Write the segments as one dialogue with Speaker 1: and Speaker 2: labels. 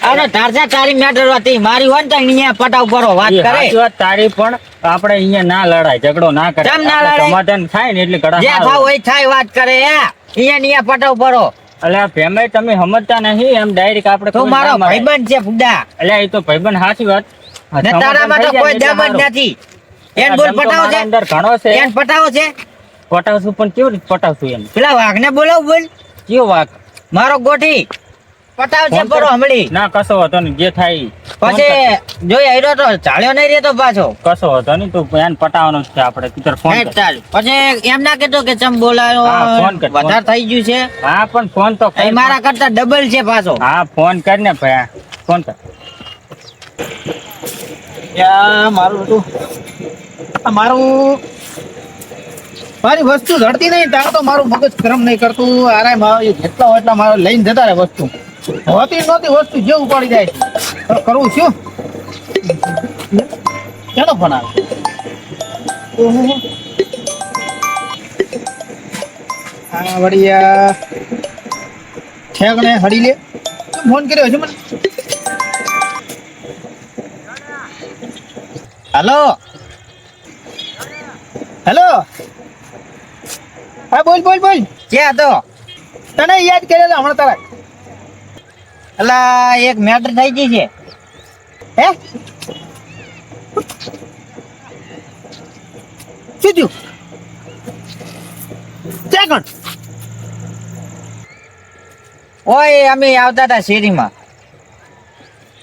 Speaker 1: અરે તારજા તારી મેટર હતી મારી હોય ને તો અહીંયા પટાવ કરો વાત કરે
Speaker 2: વાત તારી પણ આપણે અહીંયા ના લડાય ઝઘડો ના કરે
Speaker 1: કેમ ના લડાય?
Speaker 2: સમાધાન થાય ને એટલે કડા
Speaker 1: જે થાવ હોય થાય વાત કરે અહીંયા પટાવ કરો.
Speaker 2: એટલે ફેમે તમે સમજતા નહીં એમ ડાયરેક્ટ આપણે
Speaker 1: તું મારો ભાઈબંધ છે ફુડા
Speaker 2: એટલે એ તો ભાઈબંધ સાચી વાત
Speaker 1: ને તારામાં તો કોઈ દમ જ નથી. એન બોલ પટાવ છે
Speaker 2: અંદર ઘણો છે
Speaker 1: એન પટાવ છે
Speaker 2: પટાવશું પણ કેવી રીતે પટાવશું એમ
Speaker 1: પેલા વાઘને બોલાવ બોલ
Speaker 2: કયો વાત
Speaker 1: મારો ગોઠી પટાવ છે પરો હમળી
Speaker 2: ના કશો હતો ને જે થાય
Speaker 1: પછી જોઈ આવ્યો તો ચાલ્યો નહીં રહેતો પાછો
Speaker 2: કશો હતો ને તું એને પટાવવાનો જ છે આપણે તું ફોન
Speaker 1: હે ચાલ પછી એમ ના કેતો કે ચમ બોલાયો
Speaker 2: હા, ફોન કર, ફોન
Speaker 1: વધારે થઈ ગયું છે
Speaker 2: હા પણ ફોન તો
Speaker 1: એ મારા કરતા ડબલ છે પાછો
Speaker 2: હા ફોન કર ને ભાઈ ફોન કર
Speaker 3: મારી વસ્તુ ધડતી નહીં તાર તો મારું મગજ ગરમ નહીં કરતું આરામ જેટલા હોય એટલા મારે લઈને જતા રહે વસ્તુ હોતી નહોતી વસ્તુ જેવું પડી જાય કરવું શું કેનો ફોન આવે હા વળી ઠેકણે હડી લે ફોન કર્યો છે મને હેલો હેલો હા બોલ બોલ બોલ
Speaker 1: ક્યાં હતો
Speaker 3: તને યાદ કરેલો હમણાં તારા
Speaker 1: અલા એક મેટર થઈ ગઈ છે
Speaker 3: હે શું થયું ત્યાં કણ
Speaker 1: ઓય અમે આવતા હતા શેરીમાં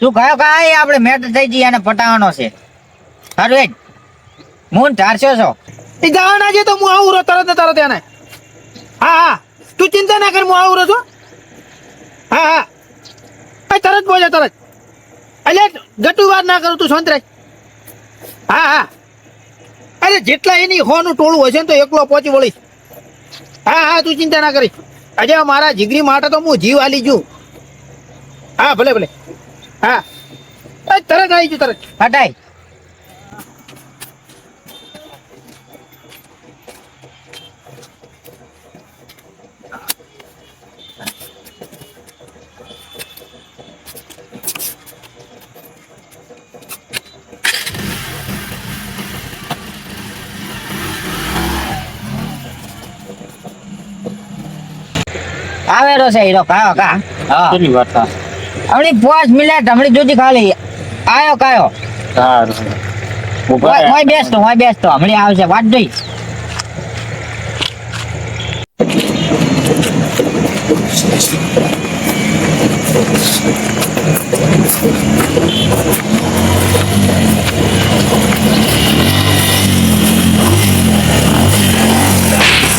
Speaker 1: તું કયો કાંઈ આપણે મેટર થઈ ગઈ એને પટાવવાનો છે હારું એજ હું ધારશો છો
Speaker 3: એ જવાના છે તો હું આવું રહો તરત ને તરત એને હા હા તું ચિંતા ના કર હું આવું રહો છું હા હા તરત બોલે તરત એટલે ગટુ વાર ના કરું તું સંતરાય હા હા અરે જેટલા એની હોનું ટોળું હશે ને તો એકલો પહોંચી વળીશ હા હા તું ચિંતા ના કરીશ આજે મારા જીગરી માટે તો હું જીવ આલી જુ હા ભલે ભલે હા તરત આવી જુ તરત
Speaker 1: હટાય આવેલો છે હીરો કાયો કા હા
Speaker 2: કેટલી વાત થાય
Speaker 1: હમણી 5 મિનિટ હમણી જોતી ખાલી આયો કાયો
Speaker 2: સારું
Speaker 1: હોય બેસતો હમણી આવશે વાત જોઈ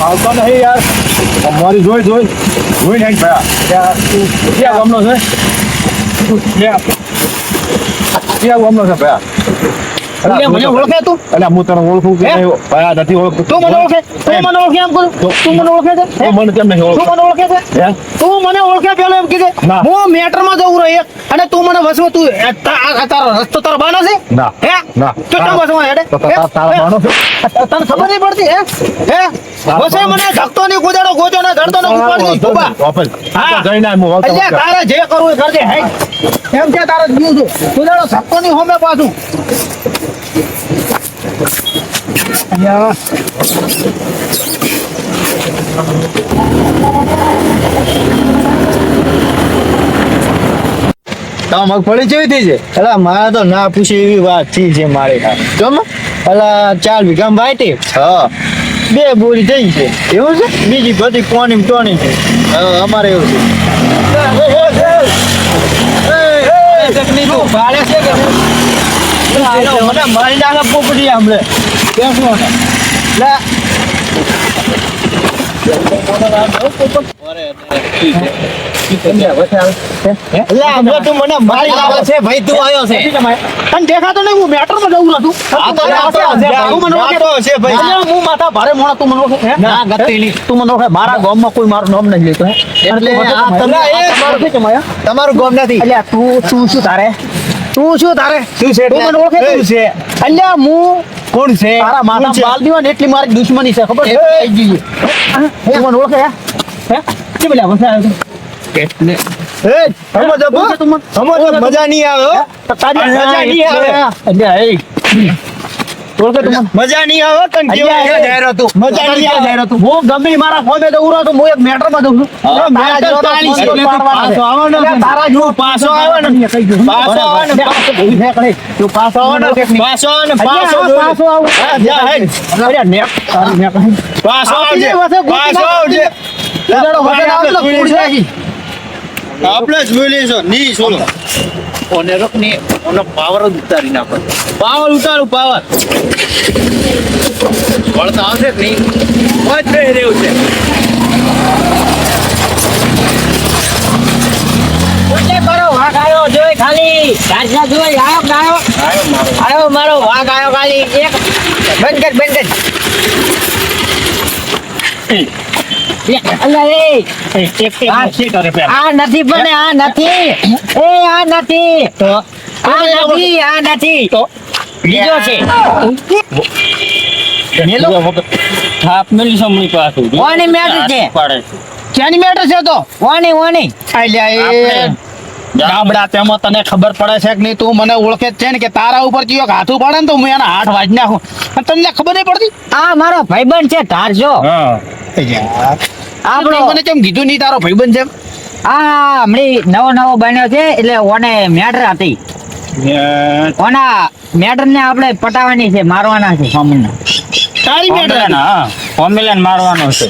Speaker 4: આવતો નહીં યાર અમારી જોઈ નહીં ભયા ક્યાં ગામનો છે ક્યાં ગામનો છે ભયા
Speaker 3: મને ઓળખે તું
Speaker 4: એટલે હું તને ઓળખું કે ભયા નથી ઓળખું
Speaker 3: તું મને ઓળખે એમ કરું તું મને ઓળખે છે
Speaker 4: તું મને કેમ નહીં
Speaker 3: તું મને ઓળખે છે તું મને ઓળખે પેલો એમ કીધે
Speaker 4: ના.
Speaker 3: હું મેટર માં જવું રહ્યો અને તું મને વસવો તું તારો રસ્તો તારો બાનો છે
Speaker 4: ના.
Speaker 3: હે
Speaker 4: ના.
Speaker 3: તું કેમ વસવા હેડે
Speaker 4: તો તારા માનો છે
Speaker 3: તને ખબર નહીં પડતી હે વસે મને ધકતો નહીં કુદાડો ગોજો ને ધડતો ને ઉપાડતી ધોબા હા.
Speaker 4: જઈને હું
Speaker 3: અલ્યા તારે જે કરવું એ કરજે હે એમ કે તારે જીવ છું કુદાડો ધકતો નહીં હોમે પાછું અલ્યા
Speaker 4: તા મગફળી કેવી થઈ છે
Speaker 3: અલા મારે તો ના પૂછે એવી વાત થઈ છે મારે
Speaker 4: કેમ
Speaker 3: અલા 4 વીઘા વાટી
Speaker 4: હા
Speaker 3: 2 બોરી થઈ છે
Speaker 4: એવું છે
Speaker 3: બીજી બધી કોની ટોની છે
Speaker 4: અમારે એવું છે
Speaker 3: તકલીફ ભાડે છે કે મને મારી નાખે પોપડી હમણે કેમ શું લે તું મને મારી લાવે છે ભાઈ તું આવ્યો છે અને દેખાતો નહીં હું મેટરમાં જવું હતું તું મને ઓળખે છે ભાઈ હું માથા ભારે મોણા તું મને ઓળખે ના ગતિ નહીં તું મને ઓળખે મારા ગામમાં કોઈ મારું નામ નહીં લેતો એટલે તમારું ગામ નથી એટલે તું શું તારે તું શું છે તું મને ઓળખે તું છે અલ્યા હું કોણ છે તારા માથા બાલ દીવા ને એટલી મારી દુશ્મની છે ખબર છે તું મને ઓળખે હે કે બોલ્યા વસે આવ્યો એટલે
Speaker 4: મજા નહીં આવે હો. મજા નહીં આવે. મજા નહીં આવે તને કેવા જાહેરાત હતું. મજા નહીં આવે.
Speaker 3: હું ગમે મારા ફોને તો ઉરો તો હું એક મેટરમાં દઉં છું
Speaker 4: મેટર ચાલી છે. પાછો આવે ને.
Speaker 3: તારા જેવો
Speaker 4: પાછો આવે ને. પાછો આવે ને.
Speaker 3: તું પાછો આવો ને
Speaker 4: પાછો આવે ને.
Speaker 3: પાછો આવો
Speaker 4: હા, જા, હેડ.
Speaker 3: અરે નેક તારી નેક
Speaker 4: પાછો આવજે. પાછો આવજે. આપણે જોઈ લઈશું. નહીં છોડો.
Speaker 3: ઓને રોક ને ઓનો પાવર જ ઉતારી નાખો
Speaker 4: પાવર ઉતારું પાવર.
Speaker 3: વળતા આવશે કે નહીં
Speaker 4: બસ થઈ રહ્યું છે.
Speaker 1: એટલે મારો વાઘ આવ્યો જોઈ ખાલી રાજા જોઈ આવ્યો મારો વાઘ આવ્યો ખાલી એક બંધ કર અલ્લા એ આ નથી પણ આ નથી આ નથી બીજો છે
Speaker 2: થાપ મેલી સમણી પાછું
Speaker 1: કોની મેટર છે
Speaker 2: પાડે
Speaker 3: ક્યાંની મેટર છે તો
Speaker 1: ઓની
Speaker 3: ગામડા તેમાં તને ખબર પડે છે કે નહીં તું મને ઓળખે જ છે ને કે તારા ઉપર ચિયો હાથું પડે ને તો હું એના હાથ વાજ નાખું અને તમને ખબર નહીં પડતી
Speaker 1: આ મારો ભાઈબંધ છે ધારજો
Speaker 2: હા
Speaker 3: આપણો મને કેમ કીધું નહીં તારો ભાઈબંધ છે
Speaker 1: આ હમણી નવો બન્યો છે એટલે ઓને મેટર હતી ઓના મેટર ને આપણે પટાવવાની છે મારવાના છે સામુના
Speaker 3: તારી મેટર
Speaker 2: કોમ્બિલન મારવાનો છે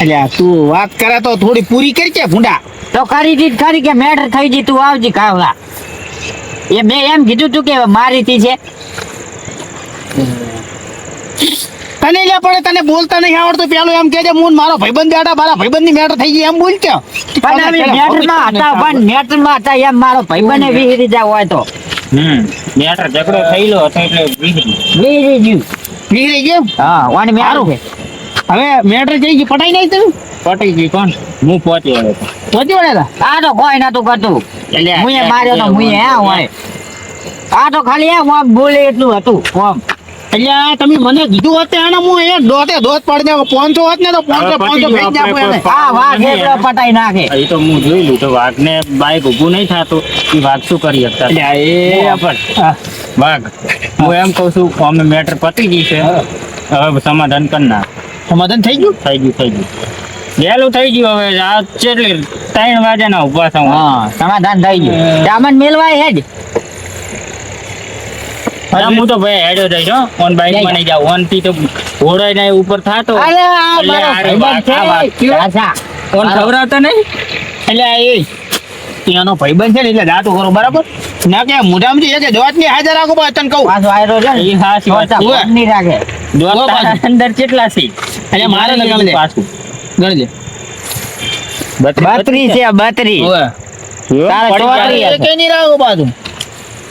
Speaker 3: અલ્યા તું વાત કરે તો થોડી પૂરી કરી છે ભૂંડા
Speaker 1: તો ખરી કે મેટર થઈ ગઈ તું આવજી કાવલા એ મેં એમ કીધું તું કે મારી તી છે
Speaker 3: તને લે પડે તને બોલતા નહીં આવડતું પેલું એમ કે હું મારો ભાઈબંધ બેઠા મારા ભાઈબંધની મેટર થઈ ગઈ એમ બોલ કે
Speaker 1: પણ અમે મેટરમાં હતા એમ મારો ભાઈબંધે વિહરી જાવ હોય તો
Speaker 2: મેટર ઝઘડો થયેલો હતો એટલે
Speaker 1: વિહરી ગયું
Speaker 3: નીકળી ગયો
Speaker 1: હા ઓની મેટર છે
Speaker 3: હવે મેટર જઈ ગઈ પટાઈ નહીં તમે
Speaker 2: પટી ગઈ કોણ હું પહોંચી વળ્યો હતો.
Speaker 3: પહોંચી વળ્યા
Speaker 1: આ તો કોઈ નતું કરતું
Speaker 2: એટલે
Speaker 1: મુએ માર્યો તો મુએ હે હોય આ તો ખાલી એમ આમ બોલે એટલું હતું આમ
Speaker 3: એટલે તમે મને કીધું હોત ને હું એ દોત પડી જાવ 500 હોત ને તો 500 ફેંક નાખું એને
Speaker 1: આ વાઘ એટલો પટાઈ નાખે
Speaker 2: એ તો હું જોયેલું તો વાઘને બાઈક ઊભું નહીં થતું એ વાઘ શું કરી શકતા વાઘ હું એમ કઉ છું અમે મેટર પતી ગઈ છે હવે સમાધાન કરી નાખ
Speaker 3: સમાધાન થઈ ગયું
Speaker 2: થઈ ગયું વહેલું થઈ ગયું હવે આ કેટલી 3 વાગ્યાના ઉભા થવા
Speaker 1: હા સમાધાન થઈ ગયું દામન મેલવાય હેડ
Speaker 2: હું તો ભાઈ હેડ્યો જઈશ ઓન બાઈક માં નહીં જાવ ઓન થી તો ઘોડાય ને ઉપર થાતો
Speaker 1: અરે આ
Speaker 2: એટલે
Speaker 1: મારો
Speaker 2: આરે
Speaker 1: ભાઈબંધ છે રાજા
Speaker 2: ઓન ખવડાવતા નહીં
Speaker 3: એટલે એનો ભાઈબંધ છે ને એટલે દાતું કરો બરાબર ના કે મોઢામાં જે કે દોત ની હાજર રાખો બા તને કહું
Speaker 1: પાછો આયરો છે ને
Speaker 2: એ હાચી વાત છે.
Speaker 1: ફોન નહીં રાખે
Speaker 2: દોસ્ત અંદર કેટલા છે
Speaker 3: એટલે મારે લગાવી દે
Speaker 2: પાછું
Speaker 3: ગણ લે
Speaker 1: 32 છે 32 તારા
Speaker 2: પડી
Speaker 1: ચોત્રીસ.
Speaker 2: જાય.
Speaker 3: કે નહીં રાખો બાજુ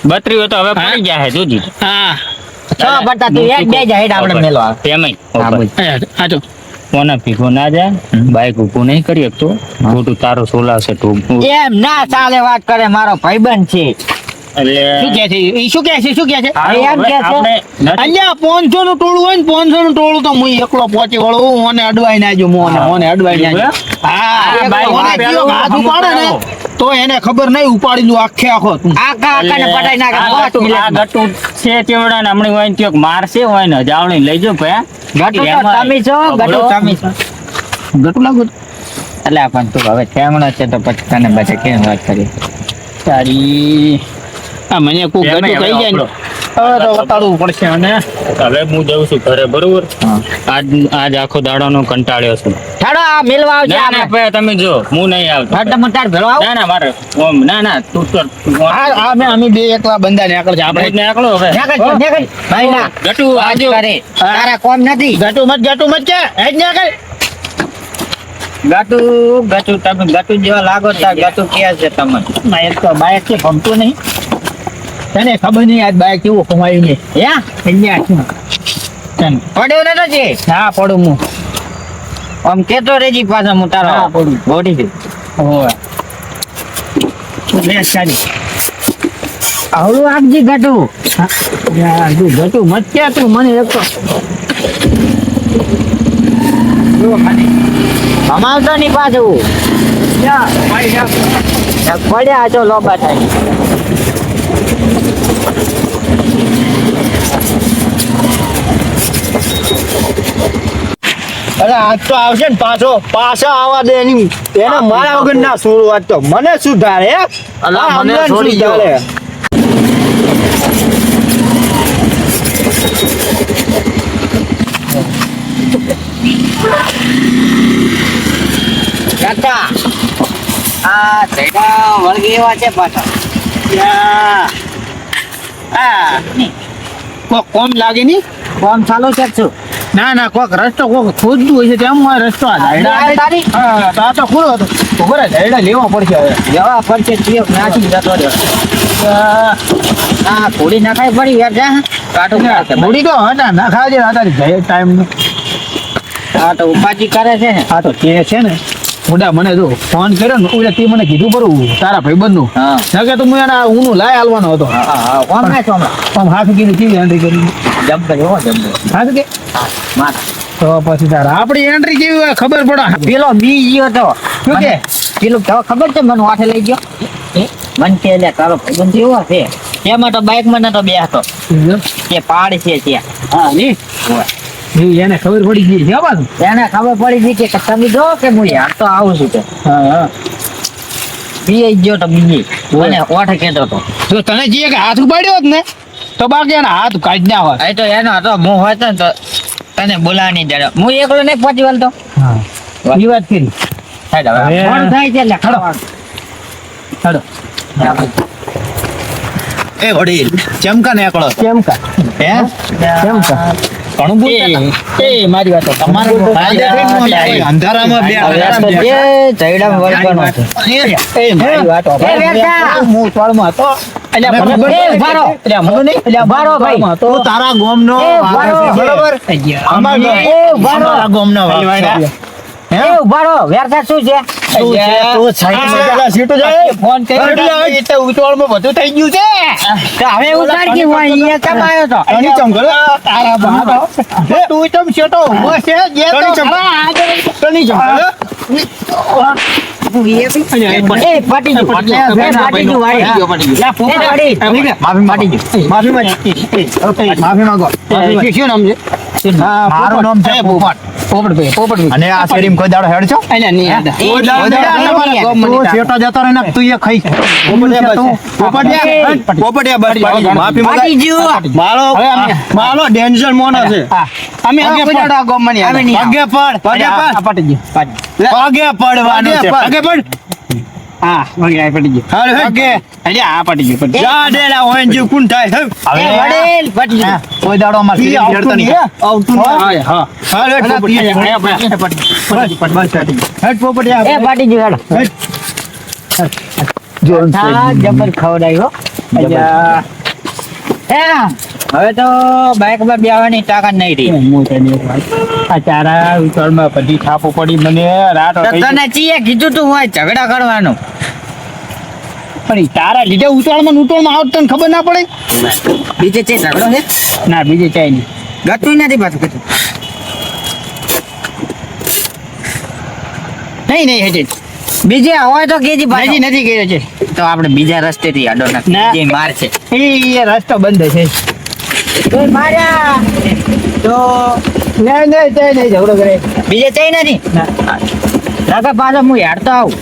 Speaker 2: 32 હોય તો હવે પડી જાય જોજી
Speaker 3: હા
Speaker 1: છ પડતા તું એક બે જા હેડ આપણે મેલવા
Speaker 2: તેમાંય
Speaker 1: હા, બોલ.
Speaker 3: હા તો
Speaker 2: કોના ભીગો ના જાય બાઈક ઊભું નહીં કરી શકતો ખોટું તારો સોલાવશે તું
Speaker 1: એમ ના ચાલે વાત કરે મારો ભાઈબંધ છે
Speaker 3: શું કે છે એ શું કે છે
Speaker 1: એમ કે છે?
Speaker 2: આપણે નથી-
Speaker 3: અલ્યા 500 નું ટોળું હોય ને 500 નું ટોળું તો હું એકલો પહોંચી વળું મને અડવાઈ નાજો મોને અડવાઈ નાજો હા
Speaker 2: આ બાઈક
Speaker 3: મને
Speaker 2: પેલો
Speaker 3: કયો હાથ ઉપાડે ને તો એને ખબર નહીં ઉપાડી દઉં આખે આખો તું
Speaker 1: આકા આકાને પટાઈ નાખે
Speaker 2: આ
Speaker 1: પાંચ
Speaker 2: ગટુ- આ
Speaker 1: મિનિટમાં.
Speaker 2: ગટુ છે તેવડા ને હમણાં હોય ને ત્યોક મારશે હોય ને જાવણી લઈ જો ભયા
Speaker 1: ગટુ તો તમે છો ગટુ તમે છો
Speaker 3: ગટુ લાગુ
Speaker 1: એટલે પણ તું હવે ઠેમણો છે તો પછી તને બધે કેમ વાત કરી
Speaker 3: તારી આ મને કોઈ ગટુ કહી જાય ને હવે તો બતાડવું પડશે અને
Speaker 2: હવે હું જઉં છું ઘરે બરોબર આજ આખો દાડાનો કંટાળ્યો છું
Speaker 1: ચાલો આ મેલવા આવજે
Speaker 2: ના ના
Speaker 1: આપણે
Speaker 2: ભયા તમે જો હું નહીં આવતો
Speaker 1: હટ તમે તાર ભેળો આવ
Speaker 2: ના ના મારે ના તું તો
Speaker 3: અમે બે એકલા બંદા ને આગળ છે
Speaker 2: આપણે
Speaker 3: આપણે
Speaker 2: જ નીકળો હવે
Speaker 1: ભાઈ ના
Speaker 2: ગટુ આજો
Speaker 1: કરે તારા કોમ નથી
Speaker 3: ગટુ મત કે હેડ ને આગળ
Speaker 1: ગટુ તમે ગટુ જેવા લાગો તાર ગટુ કે છે તમને
Speaker 3: બાઈક તો બાઈક કે ગમતું નહીં તને ખબર નહીં આજ બાઈક કેવું કમાયું ને
Speaker 1: હે
Speaker 3: અહીંયા છું તને
Speaker 1: પડ્યો નતો છે
Speaker 3: હા પડું હું
Speaker 1: આમ કેતો રેજી પાછો હું તારો
Speaker 3: હા, પડું.
Speaker 1: બોડી છે
Speaker 3: હોવે લે ચાલી
Speaker 1: આવડું આપજી ગટુ
Speaker 3: યાર તું ગટુ મત કે તું મને એક તો
Speaker 1: જુઓ ખાલી ભમાવતો નહીં પાછું પડ્યા તો લોબા થાય
Speaker 4: અરે આજ તો આવશે ને પાછો આવવા દે એની એને મારા વગર ના છોડું આજ તો મને સુધારે હે
Speaker 2: અલા,
Speaker 4: આ
Speaker 2: મને
Speaker 4: અમને
Speaker 2: છોડી દો.
Speaker 4: સુધારે.
Speaker 1: કાકા આ જયડા વળગી એવા છે પાછા
Speaker 3: કોક કોમ લાગે નહીં
Speaker 1: કોમ ચાલુ છે જ છું
Speaker 3: ના કોક રસ્તો કોક ખોદતું હોય છે તેમ આ રસ્તો આ
Speaker 1: આ તારી?
Speaker 3: હા તો આ તો ખુલ્લો હતો તો બરાબર ઝાયડા લેવા પડશે હવે
Speaker 1: જવા પડશે ચિયો નાખી જતો રહ્યો આ ઘોડી નાખાય પડી યાર જા કાટું નાખે
Speaker 3: મૂડી તો હતા ના ખાજે તારી ટાઈમ
Speaker 1: આ તો ઉપાજી કરે છે ને
Speaker 3: આ તો તે છે ને ઉડા મને જો ફોન કર્યો ને ઉડા તે મને કીધું પરું તારા ભાઈબંધનું
Speaker 1: હા
Speaker 3: નકે તો હું એના ઊનું લાય હાલવાનો હતો
Speaker 1: હા કોમ ના કોમ
Speaker 3: આમ હાથ કીધું કેવી એન્ટ્રી કરી
Speaker 1: જબ્બર એવો જબ્બર
Speaker 3: હાથ કે
Speaker 1: માર
Speaker 3: તો પછી તારા આપણી એન્ટ્રી કેવી હોય ખબર પડે
Speaker 1: પેલો બી ગયો તો
Speaker 3: શું કે?
Speaker 1: પેલું તો ખબર છે મને વાઠે લઈ ગયો મન કે લે તારો ભાઈબંધ એવો છે એમાં તો બાઇક માં નતો બેસતો કે પાડ છે ત્યાં
Speaker 3: હા ની એને ખબર પડી ગઈ છે બાજુ
Speaker 1: એને ખબર પડી ગઈ કે તમે જો કે હું યાર તો આવું છું કે
Speaker 3: હા હા
Speaker 1: બી ગયો તો બીજી મને વાઠે કેતો તો
Speaker 3: જો તને જે કે હાથ ઉપાડ્યો હોત ને તો બાકી એના હાથ કાઢી ના હોત
Speaker 1: એ તો એનો હતો હું હોત ને તો તને બોલાવાની દે હું એકલો નહીં પહોંચી વળતો
Speaker 3: હા એ વાત કરી
Speaker 1: સાહેબ હવે
Speaker 3: હવે-
Speaker 1: મોડું થાય છે એટલે ખાવાનું.
Speaker 3: ચાલો
Speaker 4: એ વડીલ ચમકા ને એકલો
Speaker 3: કેમ કા
Speaker 4: હે
Speaker 3: કેમ કા
Speaker 4: ઘણું બોલતા
Speaker 3: એ મારી વાત
Speaker 4: તમારે અંધારામાં બે અંધારામાં બે.
Speaker 1: એ જયડામાં વળગવાનું છે.
Speaker 3: એ મારી વાત
Speaker 1: એ વેરકા!
Speaker 3: હું તળમાં હતો અલ્યા મને
Speaker 1: એ ઉભારો.
Speaker 3: અલ્યા મને નહીં અલ્યા
Speaker 1: ઉભારો ભાઈ.
Speaker 3: તળમાં હતો.
Speaker 4: તું તારા ગોમનો
Speaker 1: એ
Speaker 4: વારસ છે,
Speaker 1: બરો.
Speaker 4: બરોબર અમારા
Speaker 1: એ ઉભારો.
Speaker 4: અમારા ગોમનો વારસ છે.
Speaker 1: એ ઉભારો વેરકા શું છે
Speaker 4: તું છે, તું સાઈડમાં પેલા સીટો જાય.
Speaker 3: ફોન કર્યો
Speaker 4: એટલે
Speaker 3: એટલે ઉતાવળમાં બધું થઈ ગયું છે
Speaker 1: તો હવે ઉતાર કે હોય અહીંયા કેમ આવ્યો તો
Speaker 4: તણી ચમકલો.
Speaker 3: તારા બાપ તું ચમ છેટો ઉભો છે જે તો
Speaker 4: તણી ચમકલો. તણી ચમકલો.
Speaker 1: એ પાટી ગયું. પાટી ગયું વાળી. લા, પોપટ વાળી.
Speaker 4: માફી માંગો.
Speaker 3: શું નામ છે
Speaker 4: મારું નામ છે પોપટ.
Speaker 3: પોપટભાઈ
Speaker 4: અને આ શેરીમાં કોઈ દાડો હેડ છો?
Speaker 3: અલ્યા નહીં આડા.
Speaker 1: કોઈ દાડો નહીં.
Speaker 4: તું શેઠો જતો રહે ને તું એ ખાઈ છે. પોપટિયા બસ માફી
Speaker 1: પાટી
Speaker 4: માંગો.
Speaker 1: ગયું.
Speaker 4: મારો ડેન્જર મોનો છે.
Speaker 3: અમે
Speaker 4: પગે
Speaker 3: કોઈ
Speaker 4: પડ.
Speaker 3: દાડો આ ગામમાં નહીં
Speaker 1: અમે નહીં
Speaker 3: આડા.
Speaker 4: પગે પડ. પગે
Speaker 3: આ
Speaker 4: પડ.
Speaker 3: પાટી ગયું
Speaker 4: પગે પડવાનું છે.
Speaker 3: પગે
Speaker 4: પગે પડ.
Speaker 3: હા પગે આ પટી ગયું
Speaker 4: હાલ હેડ.
Speaker 3: પગે અલ્યા આ પટી ગયું પટી
Speaker 4: જા ડેલા હોય ને જીવ કુણ થાય. હેડ.
Speaker 1: એ વડીલ, પાટી ગયું.
Speaker 4: કોઈ દાડો અમારે
Speaker 3: ઈ
Speaker 4: શેરીમાં હેડતો
Speaker 3: આવતું
Speaker 4: નહીં.
Speaker 3: નહીં, આવતું નહીં.
Speaker 4: હા. હાલ હેડ પોપટિયા.
Speaker 3: અલ્યા, અલ્યા, પટી ગયું.
Speaker 4: હેડ પોપટિયા.
Speaker 1: એ પાટી ગયું હેડો. હા, જબર ખવડાવ્યો.
Speaker 3: અલ્યા,
Speaker 1: એમ, હવે તો બાઇક માં બેવાની તાકાત નહીં રહી.
Speaker 3: હું તને એક વાત. આ ચારા ઉતાવળમાં બધી છાપો પડી મને રાત
Speaker 1: તો તને ચીએ કીધું તું હોય ઝઘડા કરવાનું.
Speaker 3: પણ ઈ તારા લીધે ઉતાવળમાં આવત તને ખબર ના પડે
Speaker 1: બીજે છે ઝઘડો છે
Speaker 3: ના બીજે ચાય નહીં
Speaker 1: ગતું નથી પાછું કીધું.
Speaker 3: નહીં હજી
Speaker 1: બીજે હોય તો કેજી
Speaker 3: હજી
Speaker 1: પાછું.
Speaker 3: નથી કર્યો છે
Speaker 1: તો આપણે બીજા રસ્તે થી આડો
Speaker 3: ના.
Speaker 1: નાખી જે માર છે
Speaker 3: એ રસ્તો બંધ છે
Speaker 1: તો માર્યા તો
Speaker 3: નહીં ચાય નહીં ઝઘડો કરે
Speaker 1: બીજે ચઈ નથી કાકા પાછો હું હેડતો આવું.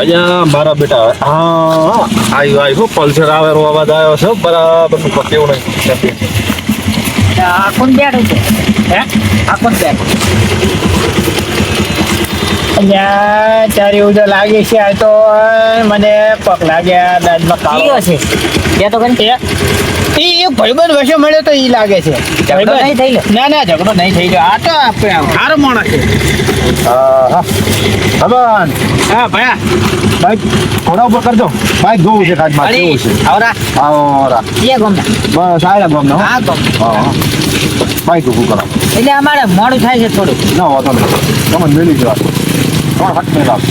Speaker 4: અલ્યા મારા બેટા હા આવ્યો પલ્સર આવે રો અવાજ આવ્યો છે બરાબર નું પકેવું નહીં.
Speaker 1: આ કોણ બેઠું છે હે આ કોણ બેઠું
Speaker 3: અહીંયા ચારે ઉજો લાગે છે આ તો મને પગ લાગ્યા દાંતમાં
Speaker 1: કયો
Speaker 3: કાળો
Speaker 1: છે કે તો કરી
Speaker 3: એ ભાઈબંધ વચ્ચે મળ્યો તો ઈ લાગે છે
Speaker 1: ઝઘડો નહીં થઈ ગયો?
Speaker 3: ના ના ઝઘડો નહીં થઈ ગયો આ તો સારો માણસ છે
Speaker 4: હા ભગવાન
Speaker 3: હા ભયા
Speaker 4: બાઈક થોડા ઉપર કરજો બાઈક જોવું છે કાચ માં કેવું છે
Speaker 1: આવરા
Speaker 4: આવરા
Speaker 1: એ ગમના
Speaker 4: બસ આયલા ગોમ
Speaker 1: હા ગમ
Speaker 4: હા બાઈક ઊભું કરો
Speaker 1: એટલે અમારે મોડું થાય છે થોડું.
Speaker 4: ના વાતો નહીં તમને મેલી જ વાત કોણ હટ નહીં રાખ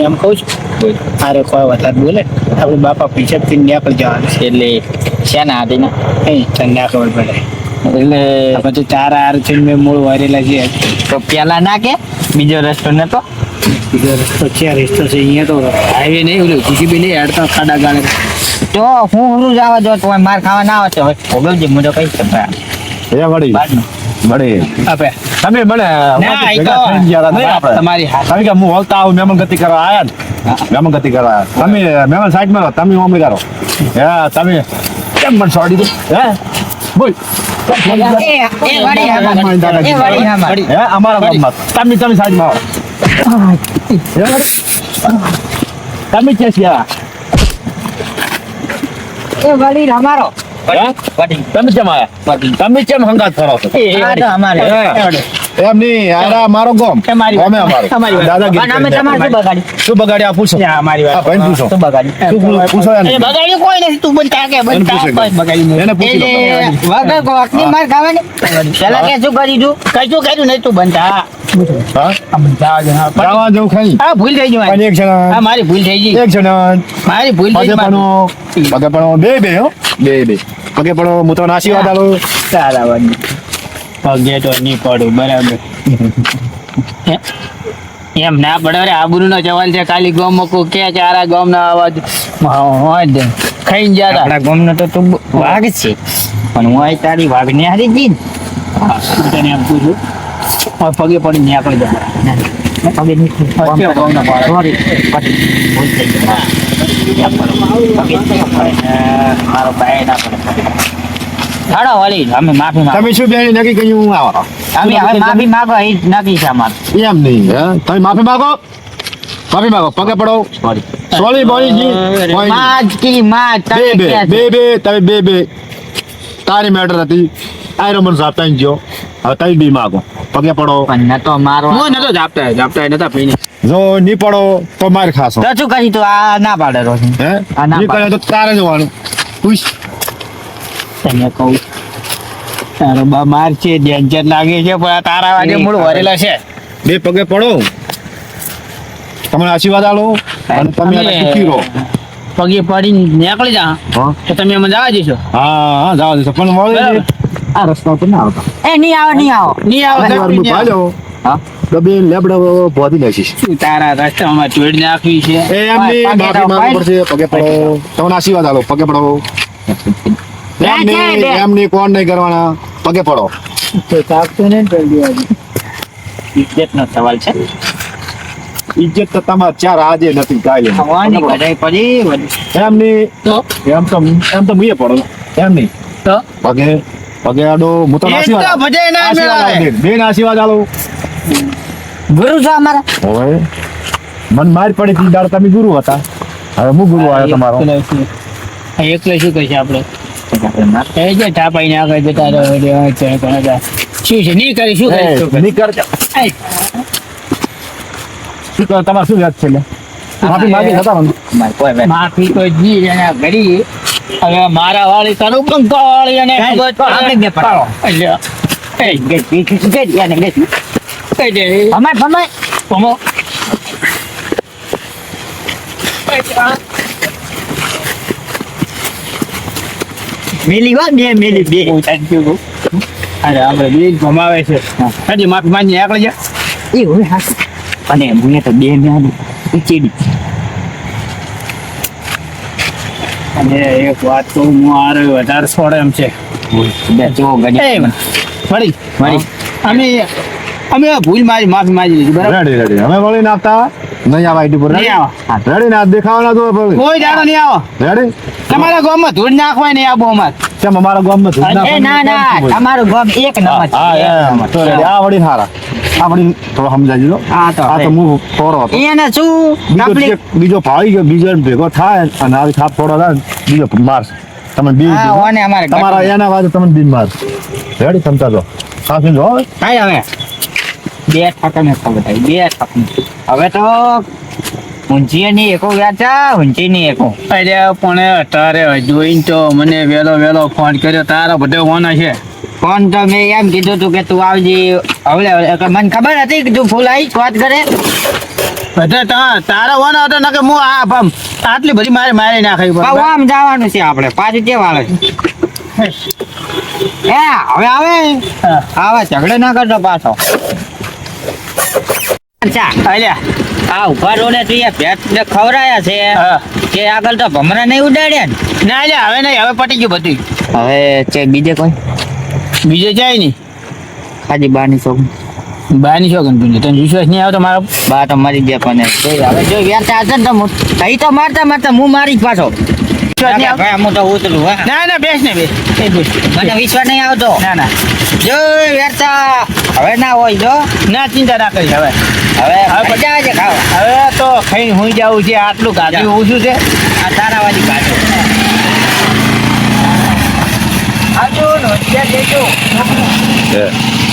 Speaker 3: એમ કહું છું અરે કોઈ વધારે બોલે આપણે બાપા પીછે થી ન્યા જવાનું છે
Speaker 2: એટલે શેના હતી ને
Speaker 3: એ તને ના ખબર પડે
Speaker 2: એટલે
Speaker 3: આ બધું તારા હાર છે મેં મૂળ વારેલા છે
Speaker 2: તો પેલા ના કે બીજો રસ્તો નતો
Speaker 3: બીજો રસ્તો છે રસ્તો છે અહીંયા તો હાઈવે નહીં ઓલું જીસીબી નહીં હેડતા ખાડા ગાળે
Speaker 1: તો હું જવા દો તો માર ખાવા ના આવે તો ભોગવજે હું તો કઈ શકતા
Speaker 4: એ વળી
Speaker 1: બાદમાં.
Speaker 4: વળી
Speaker 3: આપે
Speaker 4: તમે મને
Speaker 3: ના, એ તો
Speaker 4: ભેગા થઈને ગયા હતા નહીં આપણે?
Speaker 3: તમારી હાથ
Speaker 4: કારણ કે હું હલતા આવું મહેમાન ગતિ કરવા આયા ને મહેમાન ગતિ કરવા આયા તમે મહેમાન સાઈડ માં રહો તમે ઓમે કરો હા તમે કેમ મને છોડી દો હે બોલ
Speaker 1: એ વળી આમાં.
Speaker 4: હે અમારા ગામમાં તમે સાઈડ માં આવો હે વળી? તમે કે છે
Speaker 1: એ વળી અમારો
Speaker 4: હે?
Speaker 1: વળી.
Speaker 4: તમે કેમ આયા તમે કેમ હંગાત કરો છો
Speaker 1: આ તો અમારે.
Speaker 4: એમ નહીં આ મારો ગોમ
Speaker 3: તમારી વાત.
Speaker 4: ગોમે અમારો
Speaker 3: તમારી વાત.
Speaker 4: દાદાગીરી
Speaker 1: અને અમે
Speaker 4: કરીને.
Speaker 1: તમારે શું બગાડ્યું?
Speaker 4: શું બગાડ્યા પૂછો
Speaker 3: અમારી
Speaker 4: આ
Speaker 3: વાત
Speaker 4: ભાઈને પૂછો
Speaker 1: શું બગાડ્યું?
Speaker 4: શું પૂછો એને?
Speaker 3: બગાડ્યું કોઈ નથી તું બનતા કે
Speaker 4: એને
Speaker 3: બનતા
Speaker 4: પૂછી
Speaker 3: કોઈ
Speaker 4: લો.
Speaker 3: બગાડ્યું નહીં.
Speaker 4: એને પૂછી લો.
Speaker 1: એટલે વગર કોકની માર ખાવાની પેલા કે શું કરી દઉં
Speaker 3: કશું કર્યું નહીં તું બનતા
Speaker 4: હા
Speaker 3: આ બનતા જ હા.
Speaker 4: જવા જવું ખાઈ
Speaker 3: હા ભૂલ થઈ ગઈ
Speaker 4: પણ
Speaker 3: મારી.
Speaker 4: એક જણા
Speaker 3: હા મારી ભૂલ થઈ ગઈ
Speaker 4: એક જણા
Speaker 3: મારી ભૂલ થઈ
Speaker 4: પગે
Speaker 3: ગઈ
Speaker 4: પડો પગે પડો બે હો બે પગે પડો હું તો આશીર્વાદ આલો
Speaker 3: સારા વાડી પગે તો નહીં પડું બરાબર હે? એમ ના પડે રે આબરૂ નો સવાલ છે ખાલી ગોમ મૂકું કે ચારા ગોમ નો અવાજ હોય જ ખાઈ ગયા
Speaker 1: આપણા ગામનો તો તું વાઘ છે પણ હું અહીં તારી વાઘ ને હારી ગઈ ને.
Speaker 3: તને એમ પૂછું હવે પગે પડી ને આપણે જા
Speaker 1: પગે નીકળી.
Speaker 3: કેવો ગામનો પાડો?
Speaker 1: Sorry. ભૂલ થઈ ગઈ. પગે મારો ભાઈ ના પડે. હાલો વળી અમે માફી માંગો.
Speaker 4: તમે શું બેન નક્કી કર્યું હું આવો
Speaker 1: અમે હવે માફી માંગો એ જ નક્કી છે અમારું.
Speaker 4: એમ નહીં હે તમે માફી માંગો પગે પડો
Speaker 1: Sorry.
Speaker 4: સોરી બોલીજી
Speaker 1: માં જ કી માં જ તમે ક્યાં છો?
Speaker 4: તમે બે તારી મેટર હતી આયરો મને સાફ થઈ ગયો હવે તમે બી માગો પગે પડો
Speaker 1: પણ ન તો મારો
Speaker 3: હું નતો જાપતા નતા પીને
Speaker 4: જો નહીં પડો તો માર ખાશો
Speaker 1: તો શું કરી તું આ ના પાડે રોશની.
Speaker 4: હે
Speaker 1: આ ના
Speaker 4: નહીં કરે તો તારે જવાનું પૂછ
Speaker 3: તને કહું તારો બા માર છે ડેન્જર લાગે છે પણ આ તારા વાગે મૂળ વરેલા છે
Speaker 4: બે પગે પડો તમને આશીર્વાદ આલો અને તમે
Speaker 3: અમે
Speaker 4: સુખી રહો
Speaker 3: પગે પડીને નીકળી જા
Speaker 4: હા
Speaker 3: તો તમે અમે જવા જઈશો
Speaker 4: હા જવા દેશો પણ
Speaker 3: બરાબર.
Speaker 4: મળે આ રસ્તા ઉપર ના આવતા
Speaker 1: એ નહીં આવે નહીં આવો.
Speaker 3: નહીં આવો તો
Speaker 4: વાર હું
Speaker 3: નહીં આવો.
Speaker 4: ભાજો
Speaker 1: હા?
Speaker 4: ડબે લેબડા બોધી લેશીશ
Speaker 3: શું તારા રસ્તામાં ચોડ નાખવી છે
Speaker 4: એ એમની
Speaker 1: પગે
Speaker 4: માફી
Speaker 1: તો
Speaker 4: માંગવી પડશે પગે પડો તમને આશીર્વાદ આલો પગે પડો એમની કોણ નહીં કરવાના પગે પડો
Speaker 3: તો ચાપતો ને જલ્દી આજે
Speaker 1: ઇજ્જતનો સવાલ છે.
Speaker 4: ઇજ્જત તો તમારે ચાર આજે નથી કાલે
Speaker 1: ભગવાનની ગઢાઈ પડી વળી.
Speaker 3: તો
Speaker 4: એમની એમ તો મુએ પડો એમ નહીં
Speaker 3: તો
Speaker 4: પગે આડો હું તો
Speaker 3: એ તો
Speaker 4: આશીર્વાદ
Speaker 3: ભજે ના
Speaker 4: આશીર્વાદ આલો
Speaker 3: મેળાવે.
Speaker 4: બેન આશીર્વાદ આલો
Speaker 1: ગુરુ છો અમારા.
Speaker 4: હવે મન માર પડી તી દાડ તમે ગુરુ હતા હવે હું ગુરુ આવ્યો તમારો
Speaker 3: એકલો શું કહીએ આપણે એ જે ટાપાઈ ના કરે જતા રહો શું છે નહીં કરી શું કરી
Speaker 4: નહીં કરજો શું કરો તમારે શું યાદ છે લે? માફી માંગી હતા ને
Speaker 1: અમારે કોઈ ભાઈ.
Speaker 3: માફી તો જી એના ઘડી હવે મારા વાળી તારું પંખા વાળી અને
Speaker 1: આપણે બે પડાવો.
Speaker 3: એટલે એ
Speaker 1: ગઈ, યાને ગઈ.
Speaker 3: એટલે
Speaker 1: ભમાય, ભમાય.
Speaker 3: પમો
Speaker 1: મેલી હો, બે મેલી.
Speaker 3: અરે આપણે બે ભમાવે છે હજી માફી માંગી આગળ જા
Speaker 1: એ હવે હાથ. અને મને તો બે મેલી ચીડી.
Speaker 3: અને એક વાત તો હું આરે વધારે છોડે એમ છે
Speaker 1: બે જો ગણી.
Speaker 3: એ વળી
Speaker 1: વળી.
Speaker 3: અમે ભૂલ મારી માફી માંગી લીધી બરાબર
Speaker 4: રેડી અમે વળી નાખતા નહીં આવા આઈડી પર
Speaker 3: નહીં આવો
Speaker 4: રેડી ના દેખાવાના તો
Speaker 3: કોઈ જાણો નહીં આવો
Speaker 4: રેડી
Speaker 3: તમારા ગામમાં ધૂળ નાખવાય નહીં આબો અમાર
Speaker 4: કેમ અમારા ગામમાં ધૂળ
Speaker 1: એ ના ના તમારું ગામ એક નંબર છે.
Speaker 4: હા
Speaker 1: એક
Speaker 4: એમ
Speaker 1: નંબર.
Speaker 4: તો રેડી આ વળી હારા આ વળી થોડો સમજાવી દીધો
Speaker 1: હા તો
Speaker 4: આ તો હું થોડો હતો
Speaker 1: એને શું તકલીફ?
Speaker 4: બીજો ભાઈ ગયો બીજો એને ભેગો થાય અને આ થાપ થોડો થાય ને બીજો માર તમે બી
Speaker 1: હા, ઓને અમારે
Speaker 4: તમારા
Speaker 1: ગટુ.
Speaker 4: એના વાજે તમે બી માર રેડી સમજા દો ખાસું જો હવે
Speaker 1: થાય હવે બે ઠાકરને ખબર થાય બે ઠાકર. હવે તો ઊંચી ની એકો ગયા છે ઊંચી ની એકો.
Speaker 3: અરે પણ તારે જોઈને તો મને વેલો ફોન કર્યો તારો બધો ફોન છે
Speaker 1: ફોન તો મેં એમ કીધું તું કે તું આવજે. હવે મને ખબર હતી કે તું ફૂલ આવી વાત કરે
Speaker 3: તારા વાના હતો ને કે હું આટલી બધી મારે નાખાઈ
Speaker 1: પાછું આમ જવાનું છે આપણે પાછું કેવા આવે એ હવે આવે આવા ઝઘડે ના કરતો પાછો અચ્છા આ ઉભા રોડે તું એ ભેટ ને ખવરાયા છે કે આગળ તો ભમરા નહીં ઉડાડ્યા ને
Speaker 3: ના લે હવે નહીં હવે પટી ગયું બધું
Speaker 1: હવે છે બીજે કોઈ
Speaker 3: બીજે જાય નહીં
Speaker 1: ખાજી બારની શોખ
Speaker 3: બાની શોખ તને વિશ્વાસ નહીં આવતો મારો
Speaker 1: બા તો મરી ગયા પણ હવે જો વેરતા હશે ને તો અહીં તો મારતા હું મારી જ પાછો
Speaker 3: વિશ્વાસ નહીં આવતો?
Speaker 1: ભાઈ હું તો ઉતરું હા
Speaker 3: ના બેસ ને બેસ
Speaker 1: મને વિશ્વાસ નહીં આવતો
Speaker 3: ના
Speaker 1: જો વેરતા હવે ના હોય જો
Speaker 3: ના ચિંતા ના કરી હવે
Speaker 1: હવે મજા આવે છે ખાવા
Speaker 3: હવે તો ખાઈને હુઈ જવું છે આટલું ગાધું ઓછું છે
Speaker 1: આ તારાવાળી ભાજો આવજો નો દેજો
Speaker 4: Yeah.